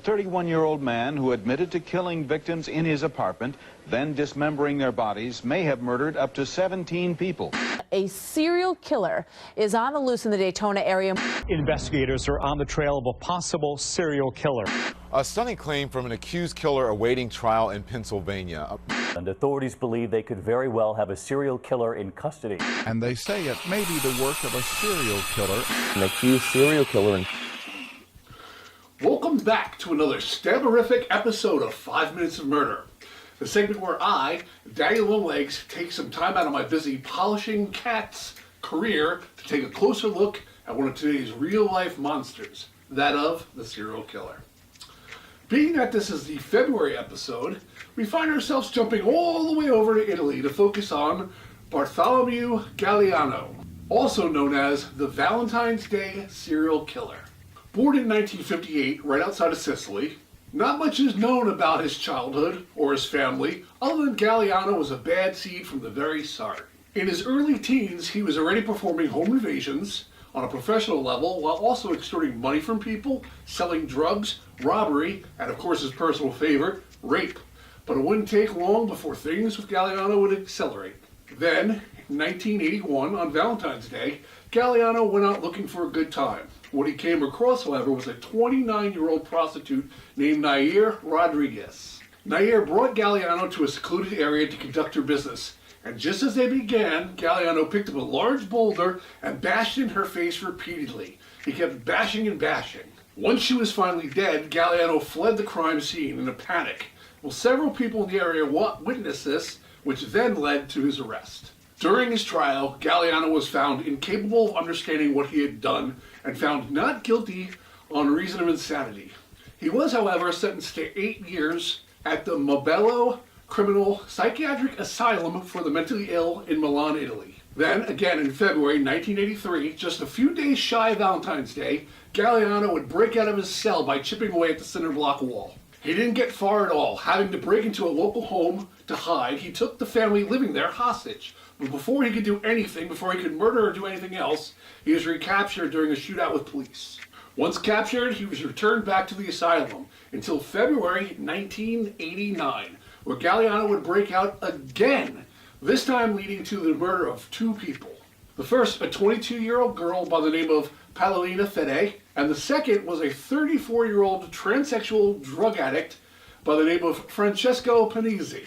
31-year-old man who admitted to killing victims in his apartment, then dismembering their bodies, may have murdered up to 17 people. A serial killer is on the loose in the Daytona area. Investigators are on the trail of a possible serial killer. A stunning claim from an accused killer awaiting trial in Pennsylvania. And authorities believe they could very well have a serial killer in custody. And they say it may be the work of a serial killer. An accused serial killer. Welcome back to another staberific episode of 5 Minutes of Murder. The segment where I, Daddy Longlegs, take some time out of my busy polishing cats career to take a closer look at one of today's real-life monsters, that of the serial killer. Being that this is the February episode, we find ourselves jumping all the way over to Italy to focus on Bartolomeo Gagliano, also known as the Valentine's Day serial killer. Born in 1958 right outside of Sicily, not much is known about his childhood or his family, other than Gagliano was a bad seed from the very start. In his early teens, he was already performing home invasions on a professional level while also extorting money from people, selling drugs, robbery, and of course his personal favorite, rape. But it wouldn't take long before things with Gagliano would accelerate. Then, in 1981, on Valentine's Day, Gagliano went out looking for a good time. What he came across, however, was a 29-year-old prostitute named Nair Rodriguez. Nair brought Gagliano to a secluded area to conduct her business, and just as they began, Gagliano picked up a large boulder and bashed in her face repeatedly. He kept bashing and bashing. Once she was finally dead, Gagliano fled the crime scene in a panic. Well, several people in the area witnessed this, which then led to his arrest. During his trial, Gagliano was found incapable of understanding what he had done and found not guilty on reason of insanity. He was, however, sentenced to 8 years at the Mobello Criminal Psychiatric Asylum for the Mentally Ill in Milan, Italy. Then, again in February 1983, just a few days shy of Valentine's Day, Gagliano would break out of his cell by chipping away at the cinder block wall. He didn't get far at all. Having to break into a local home to hide, he took the family living there hostage. But before he could do anything, before he could murder or do anything else, he was recaptured during a shootout with police. Once captured, he was returned back to the asylum until February 1989, where Gagliano would break out again, this time leading to the murder of 2 people. The first, a 22-year-old girl by the name of Paolina Fede, and the second was a 34-year-old transsexual drug addict by the name of Francesco Panizzi.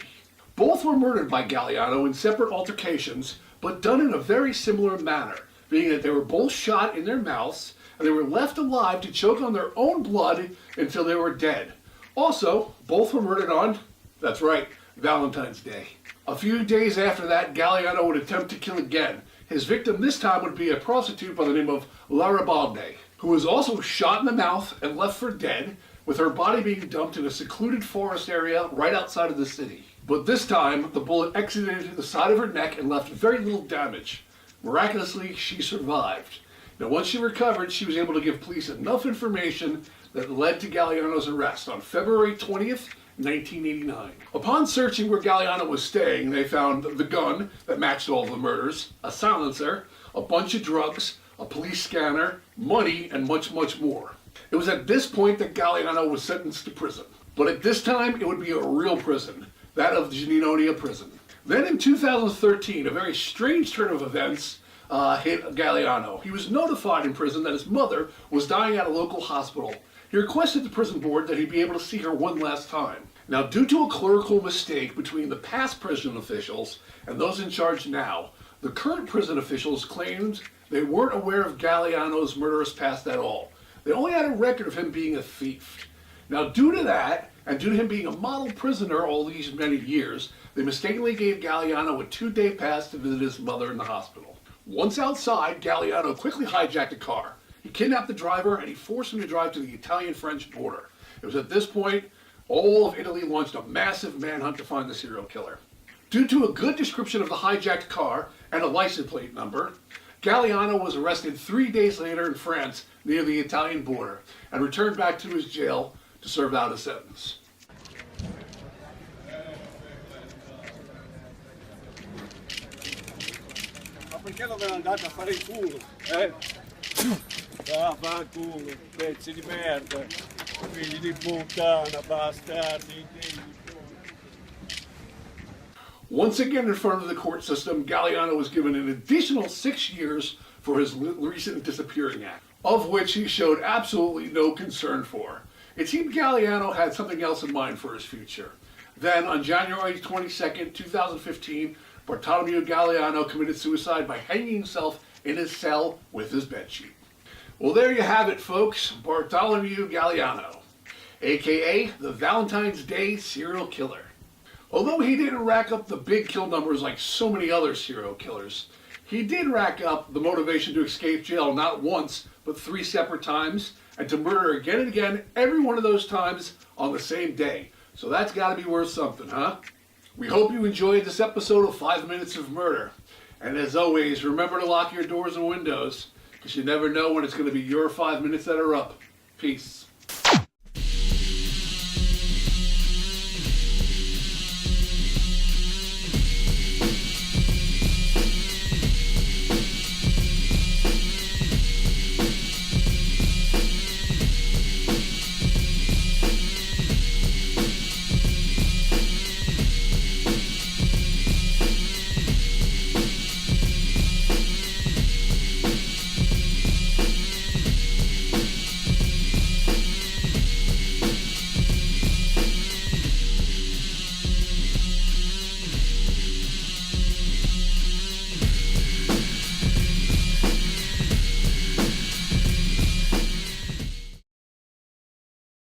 Both were murdered by Gagliano in separate altercations, but done in a very similar manner, being that they were both shot in their mouths, and they were left alive to choke on their own blood until they were dead. Also, both were murdered on, that's right, Valentine's Day. A few days after that, Gagliano would attempt to kill again. His victim this time would be a prostitute by the name of Laribaldi, who was also shot in the mouth and left for dead, with her body being dumped in a secluded forest area right outside of the city. But this time, the bullet exited the side of her neck and left very little damage. Miraculously, she survived. Now, once she recovered, she was able to give police enough information that led to Gagliano's arrest on February 20th, 1989. Upon searching where Gagliano was staying, they found the gun that matched all the murders, a silencer, a bunch of drugs, a police scanner, money, and much, much more. It was at this point that Gagliano was sentenced to prison. But at this time, it would be a real prison, that of the Gianninonia prison. Then in 2013, a very strange turn of events hit Gagliano. He was notified in prison that his mother was dying at a local hospital. He requested the prison board that he be able to see her one last time. Now, due to a clerical mistake between the past prison officials and those in charge now, the current prison officials claimed they weren't aware of Gagliano's murderous past at all. They only had a record of him being a thief. Now, due to that, and due to him being a model prisoner all these many years, they mistakenly gave Gagliano a 2-day pass to visit his mother in the hospital. Once outside, Gagliano quickly hijacked a car. He kidnapped the driver and he forced him to drive to the Italian-French border. It was at this point, all of Italy launched a massive manhunt to find the serial killer. Due to a good description of the hijacked car and a license plate number, Gagliano was arrested 3 days later in France near the Italian border and returned back to his jail to serve out a sentence. Ma perché non ve ne andate a fare il culo? Ah, fa il culo, pezzi di merda. Figli di puttana, bastardi. Once again in front of the court system, Gagliano was given an additional 6 years for his recent disappearing act, of which he showed absolutely no concern for. It seemed Gagliano had something else in mind for his future. Then, on January 22nd, 2015, Bartolomeo Gagliano committed suicide by hanging himself in his cell with his bedsheet. Well, there you have it, folks. Bartolomeo Gagliano, a.k.a. the Valentine's Day serial killer. Although he didn't rack up the big kill numbers like so many other serial killers, he did rack up the motivation to escape jail not once, but 3 separate times, and to murder again and again, every one of those times on the same day. So that's got to be worth something, huh? We hope you enjoyed this episode of 5 Minutes of Murder. And as always, remember to lock your doors and windows, because you never know when it's going to be your 5 minutes that are up. Peace.